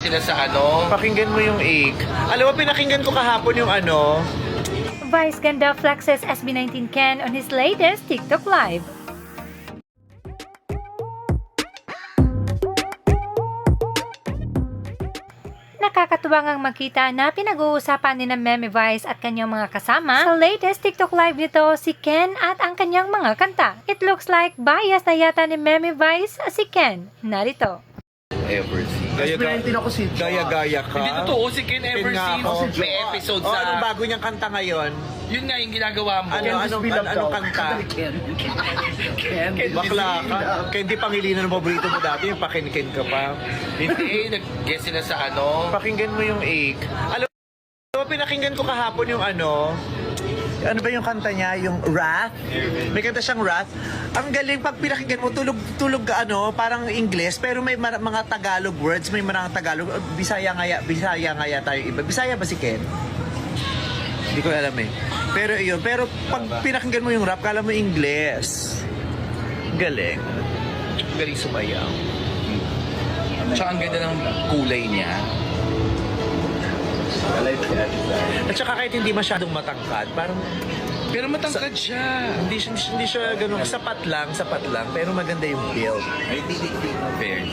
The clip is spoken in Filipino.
Sila sa ano? Pakinggan mo yung egg. Alam mo, pinakinggan ko kahapon yung ano. Vice ganda flexes SB19 Ken on his latest TikTok live. Nakakatuwa ngang makita na pinag-uusapan ni na Meme Vice at kanyang mga kasama sa latest TikTok live nito si Ken at ang kanyang mga kanta. It looks like bias na yata ni Meme Vice si Ken. Narito. Ever since. Gaya-gaya ako si Gaya-gaya ka. Hindi totoo si Ken ever Nga since. ako. May episode Oh, sa... anong bago niyang kanta ngayon? Yun nga yung ginagawa mo. Anong kanta? Bakla ka. Kaya hindi Pangilinan ng paborito mo dati, yung pakinkin ka pa. Hindi, nag-guess sila sa ano? Pakinggan mo yung egg. Alam mo, pinakinggan ko kahapon yung ano ba yung kanta niya? Yung Wrath? May kanta siyang Wrath. Ang galing, pag pinakinggan mo, tulog parang English, pero may mga Tagalog words, may mga Tagalog, Bisaya nga tayo iba. Bisaya ba si Ken? Hindi ko alam eh. Pero pag pinakinggan mo yung rap, kala mo English. Galing. Galing sumayaw. Tsaka ang ganda ng kulay niya. At saka kahit hindi masyadong matangkad, parang Pero matangkad siya. hindi siya ganun sapat lang, pero maganda yung build. Fair.